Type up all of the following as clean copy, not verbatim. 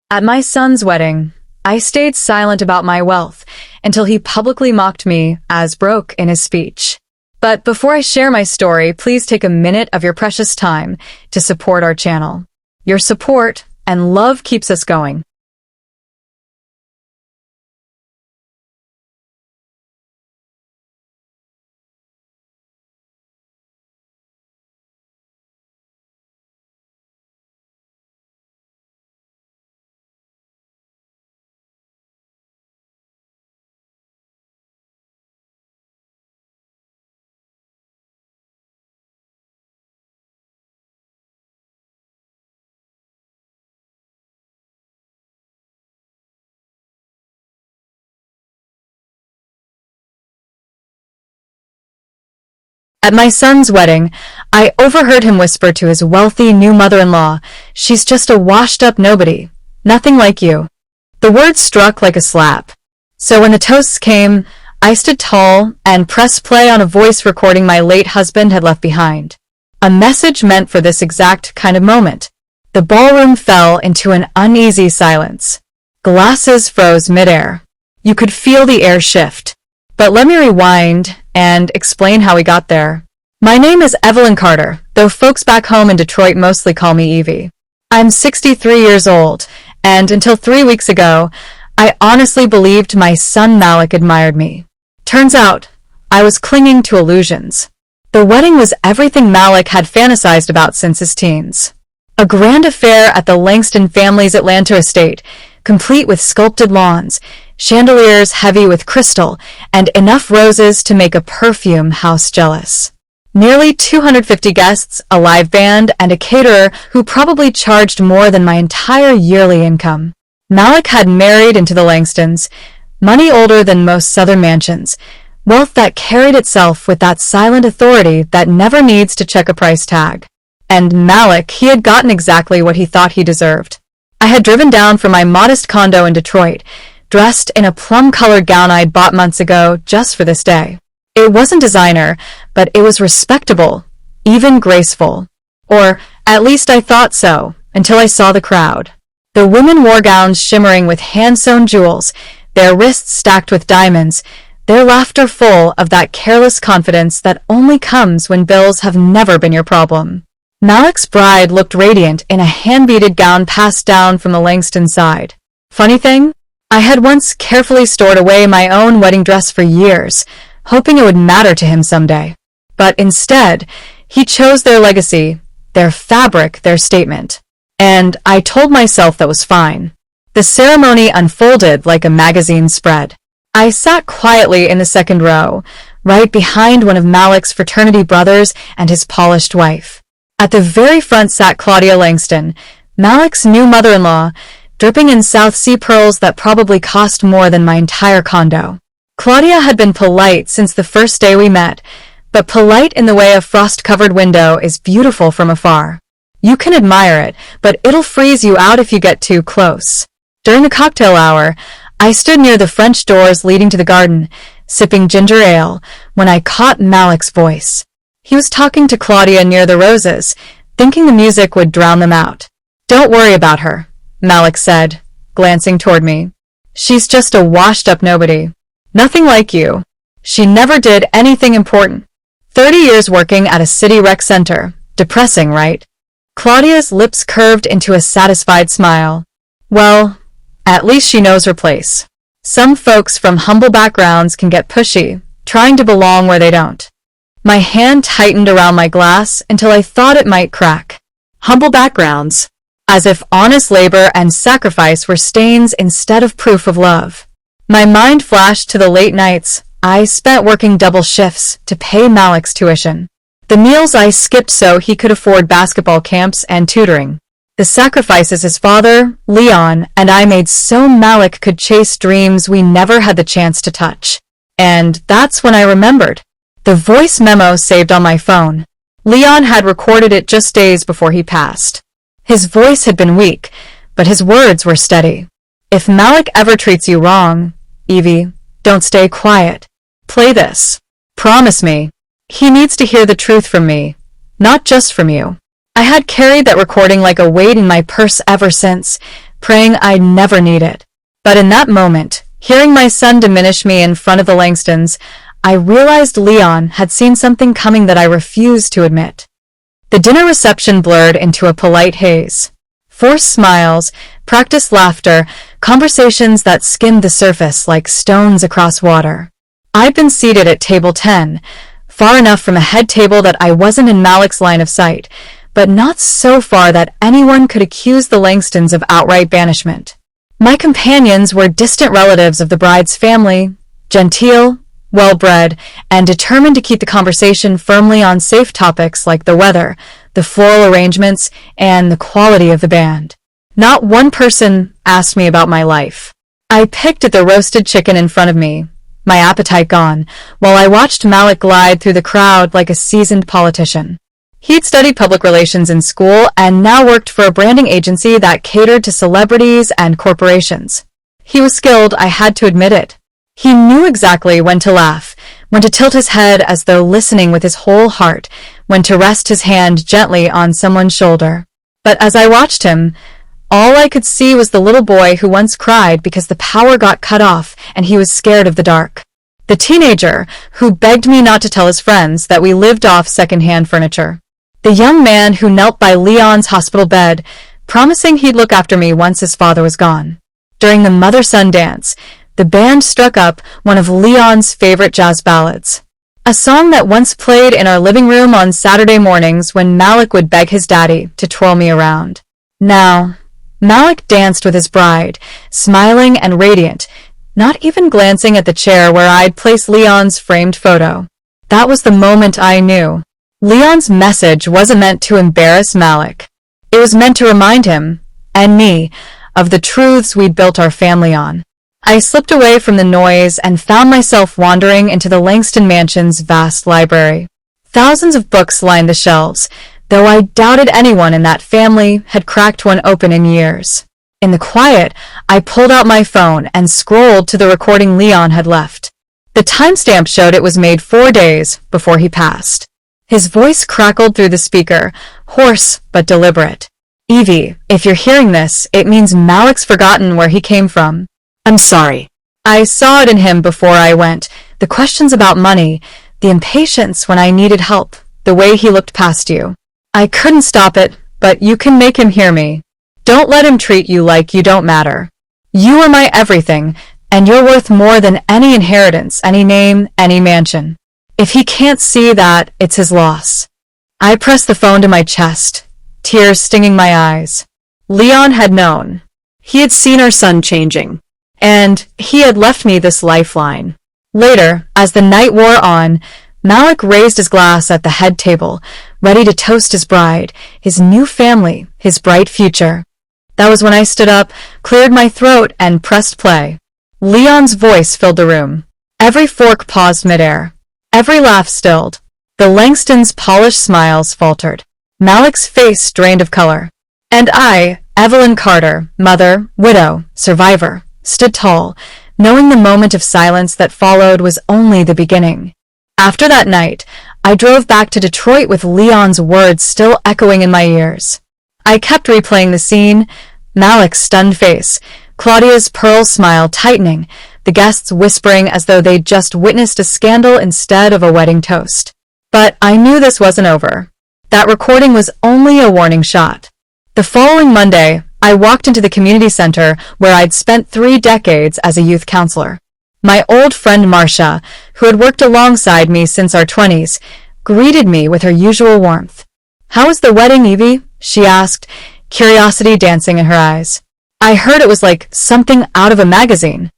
At my son's wedding, I stayed silent about my wealth until he publicly mocked me as broke in his speech. But before I share my story, please take a minute of your precious time to support our channel. Your support and love keeps us going. At my son's wedding, I overheard him whisper to his wealthy new mother-in-law, "She's just a washed-up nobody. Nothing like you." The words struck like a slap. So when the toasts came, I stood tall and pressed play on a voice recording my late husband had left behind. A message meant for this exact kind of moment. The ballroom fell into an uneasy silence. Glasses froze midair. You could feel the air shift. But let me rewind and explain how we got there. My name is Evelyn Carter, though folks back home in Detroit mostly call me Evie. I'm 63 years old, and until 3 weeks ago, I honestly believed my son Malik admired me. Turns out, I was clinging to illusions. The wedding was everything Malik had fantasized about since his teens. A grand affair at the Langston family's Atlanta estate, complete with sculpted lawns, chandeliers heavy with crystal, and enough roses to make a perfume house jealous. Nearly 250 guests, a live band, and a caterer who probably charged more than my entire yearly income. Malik had married into the Langstons, money older than most southern mansions, wealth that carried itself with that silent authority that never needs to check a price tag. And Malik, he had gotten exactly what he thought he deserved. I had driven down from my modest condo in Detroit, dressed in a plum-colored gown I'd bought months ago just for this day. It wasn't designer, but it was respectable, even graceful. Or at least I thought so, until I saw the crowd. The women wore gowns shimmering with hand-sewn jewels, their wrists stacked with diamonds, their laughter full of that careless confidence that only comes when bills have never been your problem. Malik's bride looked radiant in a hand-beaded gown passed down from the Langston side. Funny thing? I had once carefully stored away my own wedding dress for years, hoping it would matter to him someday. But instead, he chose their legacy, their fabric, their statement. And I told myself that was fine. The ceremony unfolded like a magazine spread. I sat quietly in the second row, right behind one of Malik's fraternity brothers and his polished wife. At the very front sat Claudia Langston, Malik's new mother-in-law, dripping in South Sea pearls that probably cost more than my entire condo. Claudia had been polite since the first day we met, but polite in the way a frost-covered window is beautiful from afar. You can admire it, but it'll freeze you out if you get too close. During the cocktail hour, I stood near the French doors leading to the garden, sipping ginger ale, when I caught Malik's voice. He was talking to Claudia near the roses, thinking the music would drown them out. "Don't worry about her," Malik said, glancing toward me. "She's just a washed-up nobody. Nothing like you. She never did anything important. 30 years working at a city rec center. Depressing, right?" Claudia's lips curved into a satisfied smile. "Well, at least she knows her place. Some folks from humble backgrounds can get pushy, trying to belong where they don't." My hand tightened around my glass until I thought it might crack. Humble backgrounds. As if honest labor and sacrifice were stains instead of proof of love. My mind flashed to the late nights I spent working double shifts to pay Malik's tuition. The meals I skipped so he could afford basketball camps and tutoring. The sacrifices his father, Leon, and I made so Malik could chase dreams we never had the chance to touch. And that's when I remembered. The voice memo saved on my phone. Leon had recorded it just days before he passed. His voice had been weak, but his words were steady. "If Malik ever treats you wrong, Evie, don't stay quiet. Play this. Promise me. He needs to hear the truth from me, not just from you." I had carried that recording like a weight in my purse ever since, praying I'd never need it. But in that moment, hearing my son diminish me in front of the Langstons, I realized Leon had seen something coming that I refused to admit. The dinner reception blurred into a polite haze. Forced smiles, practiced laughter, conversations that skimmed the surface like stones across water. I'd been seated at table 10, far enough from a head table that I wasn't in Malik's line of sight, but not so far that anyone could accuse the Langstons of outright banishment. My companions were distant relatives of the bride's family, genteel, well-bred, and determined to keep the conversation firmly on safe topics like the weather, the floral arrangements, and the quality of the band. Not one person asked me about my life. I picked at the roasted chicken in front of me, my appetite gone, while I watched Malik glide through the crowd like a seasoned politician. He'd studied public relations in school and now worked for a branding agency that catered to celebrities and corporations. He was skilled, I had to admit it. He knew exactly when to laugh, when to tilt his head as though listening with his whole heart, when to rest his hand gently on someone's shoulder. But as I watched him, all I could see was the little boy who once cried because the power got cut off and he was scared of the dark. The teenager who begged me not to tell his friends that we lived off second-hand furniture. The young man who knelt by Leon's hospital bed, promising he'd look after me once his father was gone. During the mother-son dance, the band struck up one of Leon's favorite jazz ballads, a song that once played in our living room on Saturday mornings when Malik would beg his daddy to twirl me around. Now, Malik danced with his bride, smiling and radiant, not even glancing at the chair where I'd placed Leon's framed photo. That was the moment I knew. Leon's message wasn't meant to embarrass Malik. It was meant to remind him, and me, of the truths we'd built our family on. I slipped away from the noise and found myself wandering into the Langston Mansion's vast library. Thousands of books lined the shelves, though I doubted anyone in that family had cracked one open in years. In the quiet, I pulled out my phone and scrolled to the recording Leon had left. The timestamp showed it was made 4 days before he passed. His voice crackled through the speaker, hoarse but deliberate. "Evie, if you're hearing this, it means Malik's forgotten where he came from. I'm sorry." I saw it in him before I went, the questions about money, the impatience when I needed help, the way he looked past you. I couldn't stop it, but you can make him hear me. Don't let him treat you like you don't matter. You are my everything, and you're worth more than any inheritance, any name, any mansion. If he can't see that, it's his loss. I pressed the phone to my chest, tears stinging my eyes. Leon had known. He had seen our son changing. And he had left me this lifeline. Later, as the night wore on, Malik raised his glass at the head table, ready to toast his bride, his new family, his bright future. That was when I stood up, cleared my throat, and pressed play. Leon's voice filled the room. Every fork paused midair. Every laugh stilled. The Langstons' polished smiles faltered. Malik's face drained of color. And I, Evelyn Carter, mother, widow, survivor, stood tall, knowing the moment of silence that followed was only the beginning. After that night, I drove back to Detroit with Leon's words still echoing in my ears. I kept replaying the scene, Malik's stunned face, Claudia's pearl smile tightening, the guests whispering as though they'd just witnessed a scandal instead of a wedding toast. But I knew this wasn't over. That recording was only a warning shot. The following Monday, I walked into the community center where I'd spent 3 decades as a youth counselor. My old friend Marcia, who had worked alongside me since our 20s, greeted me with her usual warmth. "How was the wedding, Evie?" she asked, curiosity dancing in her eyes. "I heard it was like something out of a magazine."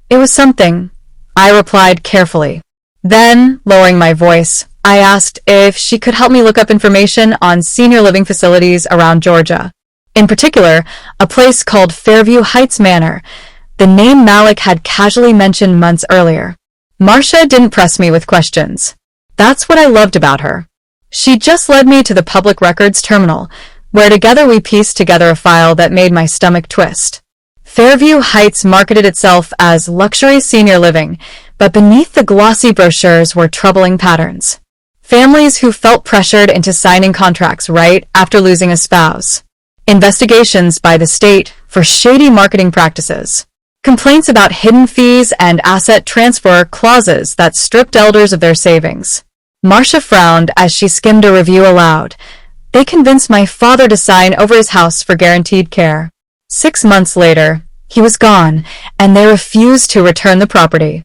"It was something," I replied carefully. Then, lowering my voice, I asked if she could help me look up information on senior living facilities around Georgia. In particular, a place called Fairview Heights Manor, the name Malik had casually mentioned months earlier. Marcia didn't press me with questions. That's what I loved about her. She just led me to the public records terminal, where together we pieced together a file that made my stomach twist. Fairview Heights marketed itself as luxury senior living, but beneath the glossy brochures were troubling patterns. Families who felt pressured into signing contracts right after losing a spouse. investigations by the state for shady marketing practices, complaints about hidden fees and asset transfer clauses that stripped elders of their savings. Marcia frowned as she skimmed a review aloud. They convinced my father to sign over his house for guaranteed care. 6 months later, he was gone, and they refused to return the property.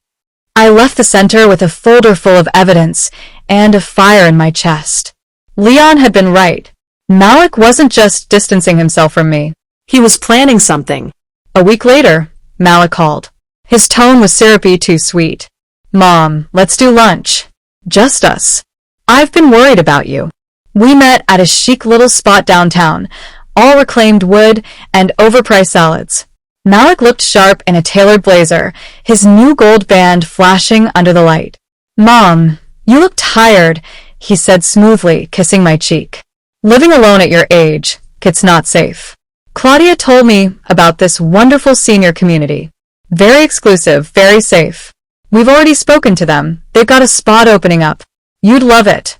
I left the center with a folder full of evidence and a fire in my chest. Leon had been right. Malik wasn't just distancing himself from me. He was planning something. A week later, Malik called. His tone was syrupy too sweet. Mom, let's do lunch. Just us. I've been worried about you. We met at a chic little spot downtown, all reclaimed wood and overpriced salads. Malik looked sharp in a tailored blazer, his new gold band flashing under the light. Mom, you look tired, he said smoothly, kissing my cheek. Living alone at your age, it's not safe. Claudia told me about this wonderful senior community. Very exclusive, very safe. We've already spoken to them. They've got a spot opening up. You'd love it.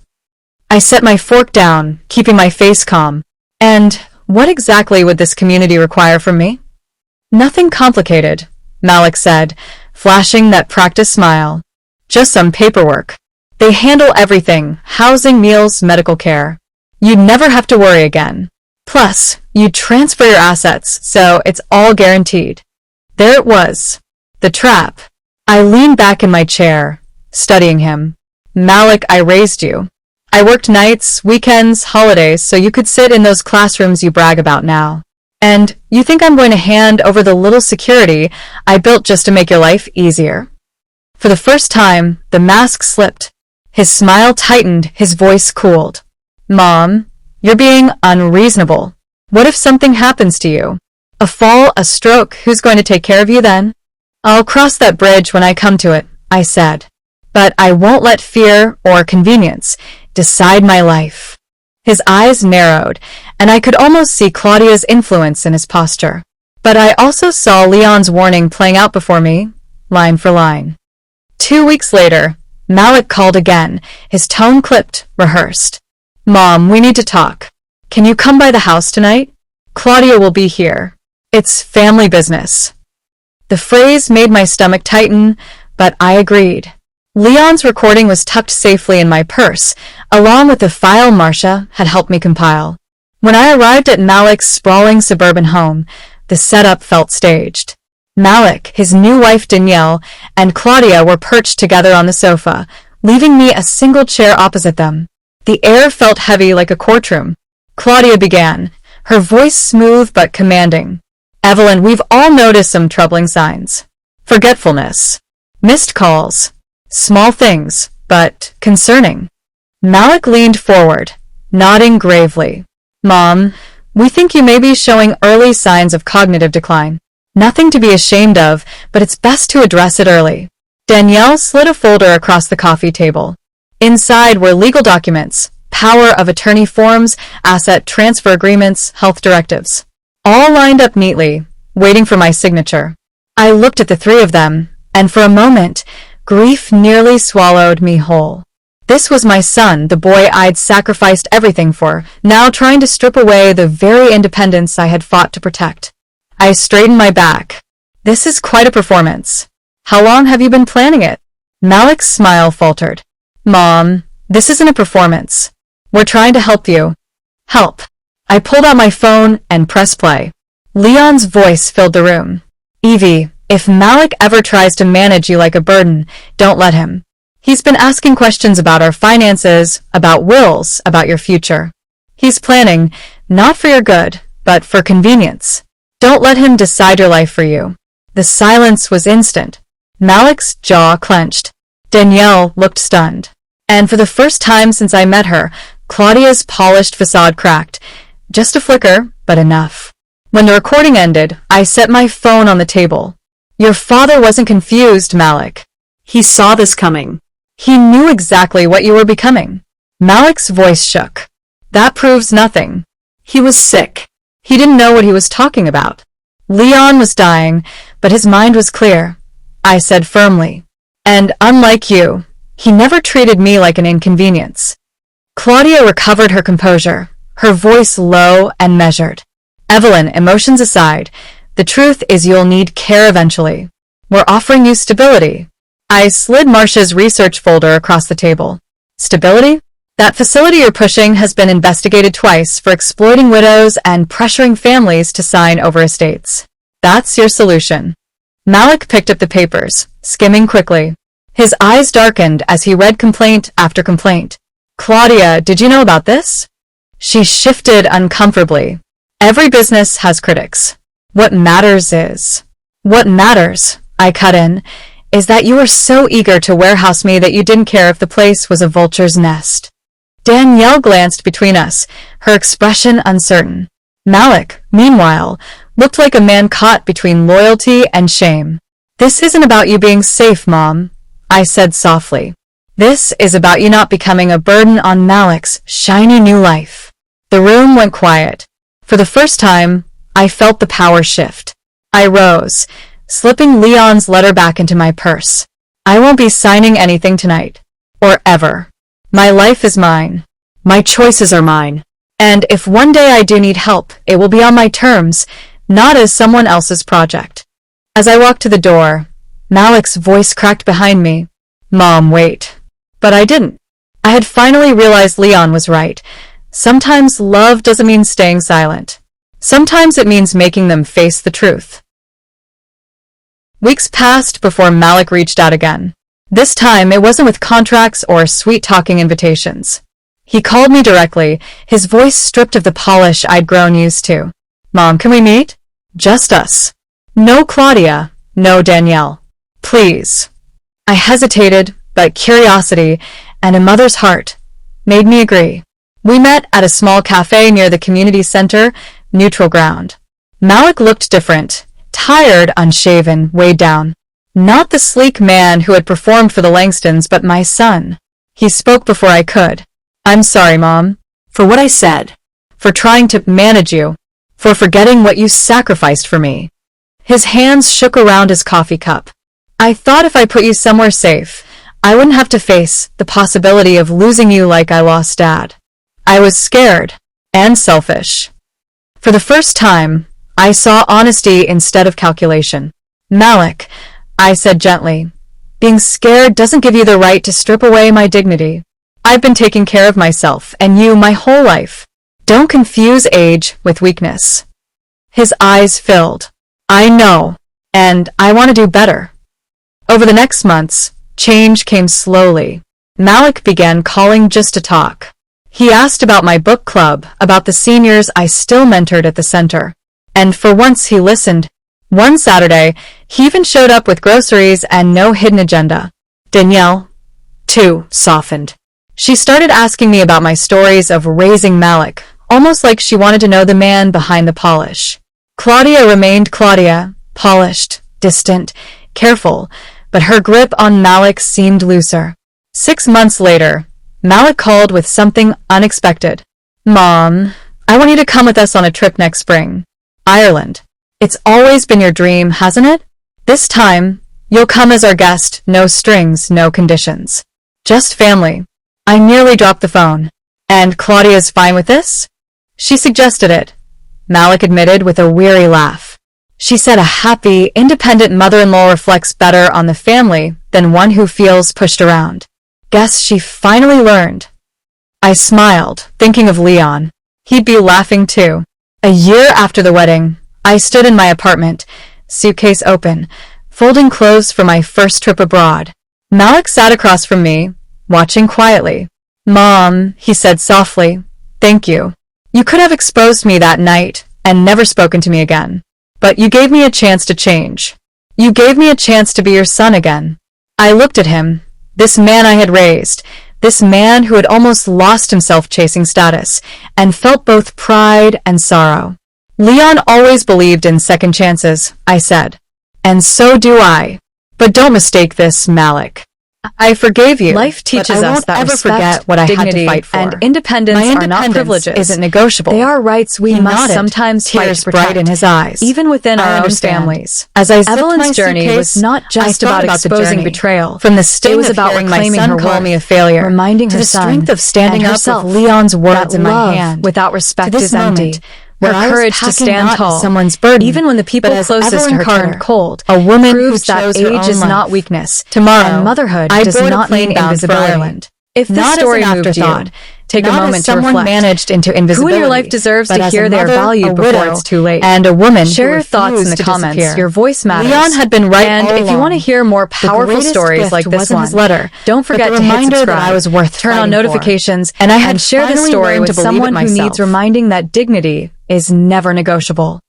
I set my fork down, keeping my face calm. And what exactly would this community require from me? Nothing complicated, Malik said, flashing that practiced smile. Just some paperwork. They handle everything, housing, meals, medical care. You'd never have to worry again. Plus, you'd transfer your assets, so it's all guaranteed. There it was. The trap. I leaned back in my chair, studying him. Malik, I raised you. I worked nights, weekends, holidays, so you could sit in those classrooms you brag about now. And you think I'm going to hand over the little security I built just to make your life easier? For the first time, the mask slipped. His smile tightened, his voice cooled. Mom, you're being unreasonable. What if something happens to you? A fall, a stroke, who's going to take care of you then? I'll cross that bridge when I come to it, I said. But I won't let fear or convenience decide my life. His eyes narrowed, and I could almost see Claudia's influence in his posture. But I also saw Leon's warning playing out before me, line for line. 2 weeks later, Malik called again, his tone clipped, rehearsed. Mom, we need to talk. Can you come by the house tonight? Claudia will be here. It's family business. The phrase made my stomach tighten, but I agreed. Leon's recording was tucked safely in my purse, along with the file Marcia had helped me compile. When I arrived at Malik's sprawling suburban home, the setup felt staged. Malik, his new wife Danielle, and Claudia were perched together on the sofa, leaving me a single chair opposite them. The air felt heavy like a courtroom. Claudia began, her voice smooth but commanding. Evelyn, we've all noticed some troubling signs. Forgetfulness. Missed calls. Small things, but concerning. Malik leaned forward, nodding gravely. Mom, we think you may be showing early signs of cognitive decline. Nothing to be ashamed of, but it's best to address it early. Danielle slid a folder across the coffee table. Inside were legal documents, power of attorney forms, asset transfer agreements, health directives. All lined up neatly, waiting for my signature. I looked at the three of them, and for a moment, grief nearly swallowed me whole. This was my son, the boy I'd sacrificed everything for, now trying to strip away the very independence I had fought to protect. I straightened my back. This is quite a performance. How long have you been planning it? Malik's smile faltered. Mom, this isn't a performance. We're trying to help you. Help. I pulled out my phone and pressed play. Leon's voice filled the room. Evie, if Malik ever tries to manage you like a burden, don't let him. He's been asking questions about our finances, about wills, about your future. He's planning, not for your good, but for convenience. Don't let him decide your life for you. The silence was instant. Malik's jaw clenched. Danielle looked stunned. And for the first time since I met her, Claudia's polished facade cracked. Just a flicker, but enough. When the recording ended, I set my phone on the table. Your father wasn't confused, Malik. He saw this coming. He knew exactly what you were becoming. Malik's voice shook. That proves nothing. He was sick. He didn't know what he was talking about. Leon was dying, but his mind was clear. I said firmly. And unlike you, he never treated me like an inconvenience. Claudia recovered her composure, her voice low and measured. Evelyn, emotions aside, the truth is you'll need care eventually. We're offering you stability. I slid Marcia's research folder across the table. Stability? That facility you're pushing has been investigated twice for exploiting widows and pressuring families to sign over estates. That's your solution. Malik picked up the papers, skimming quickly. His eyes darkened as he read complaint after complaint. Claudia, did you know about this? She shifted uncomfortably. Every business has critics. What matters, I cut in, is that you were so eager to warehouse me that you didn't care if the place was a vulture's nest. Danielle glanced between us, her expression uncertain. Malik, meanwhile, looked like a man caught between loyalty and shame. This isn't about you being safe, Mom, I said softly. This is about you not becoming a burden on Malik's shiny new life. The room went quiet. For the first time, I felt the power shift. I rose, slipping Leon's letter back into my purse. I won't be signing anything tonight. Or ever. My life is mine. My choices are mine. And if one day I do need help, it will be on my terms, not as someone else's project. As I walked to the door, Malik's voice cracked behind me. Mom, wait. But I didn't. I had finally realized Leon was right. Sometimes love doesn't mean staying silent. Sometimes it means making them face the truth. Weeks passed before Malik reached out again. This time, it wasn't with contracts or sweet-talking invitations. He called me directly, his voice stripped of the polish I'd grown used to. Mom, can we meet? Just us. No Claudia, no Danielle. Please. I hesitated, but curiosity and a mother's heart made me agree. We met at a small cafe near the community center, neutral ground. Malik looked different, tired, unshaven, weighed down. Not the sleek man who had performed for the Langstons, but my son. He spoke before I could. I'm sorry, Mom. For what I said. For trying to manage you. For forgetting what you sacrificed for me. His hands shook around his coffee cup. I thought if I put you somewhere safe, I wouldn't have to face the possibility of losing you like I lost Dad. I was scared. And selfish. For the first time, I saw honesty instead of calculation. Malik, I said gently, being scared doesn't give you the right to strip away my dignity. I've been taking care of myself and you my whole life. Don't confuse age with weakness. His eyes filled. I know, and I want to do better. Over the next months, change came slowly. Malik began calling just to talk. He asked about my book club, about the seniors I still mentored at the center. And for once he listened. One Saturday, he even showed up with groceries and no hidden agenda. Danielle, too, softened. She started asking me about my stories of raising Malik, almost like she wanted to know the man behind the polish. Claudia remained Claudia, polished, distant, careful, but her grip on Malik seemed looser. 6 months later, Malik called with something unexpected. Mom, I want you to come with us on a trip next spring. Ireland. It's always been your dream, hasn't it? This time, you'll come as our guest, no strings, no conditions. Just family. I nearly dropped the phone. And Claudia's fine with this? She suggested it. Malik admitted with a weary laugh. She said a happy, independent mother-in-law reflects better on the family than one who feels pushed around. Guess she finally learned. I smiled, thinking of Leon. He'd be laughing too. A year after the wedding, I stood in my apartment, suitcase open, folding clothes for my first trip abroad. Malik sat across from me, watching quietly. Mom, he said softly, thank you. You could have exposed me that night and never spoken to me again. But you gave me a chance to change. You gave me a chance to be your son again. I looked at him, this man I had raised, this man who had almost lost himself chasing status, and felt both pride and sorrow. Leon always believed in second chances, I said. And so do I. But don't mistake this, Malik. I forgave you. Life teaches us that ever forget what I had to fight for. And independence are not privileges. Isn't negotiable. They are rights we must sometimes fight to protect. Tears bright in his eyes, even within our own families. As I zipped my journey was not just about exposing betrayal. From the sting of about reclaiming my son call me a failure, reminding her son, to the strength of standing up with Leon's words in my hand, without respect is empty. Her I was courage to packing stand not tall, as someone's burden, even when the people but as closest to Evelyn her Carter, turned cold. A woman who proves that chose her age own is life. not weakness. Tomorrow, And motherhood I does board a not plane mean bound for invisibility. Ireland. If this Not story as an moved afterthought, you, take a not as moment to someone reflect. managed into Who in invisibility, your life deserves but to as hear a their mother, value a before widow, it's too late? And a woman share who your thoughts in refused the to comments. disappear. Your voice matters. Leon had been right And all if you want to along. hear more The powerful greatest stories gift like this wasn't one, his letter, don't but forget the to hit reminder subscribe. that I was worth Turn on fighting for. notifications, And I had share this finally story learned with to believe it someone who myself. needs reminding that dignity is never negotiable.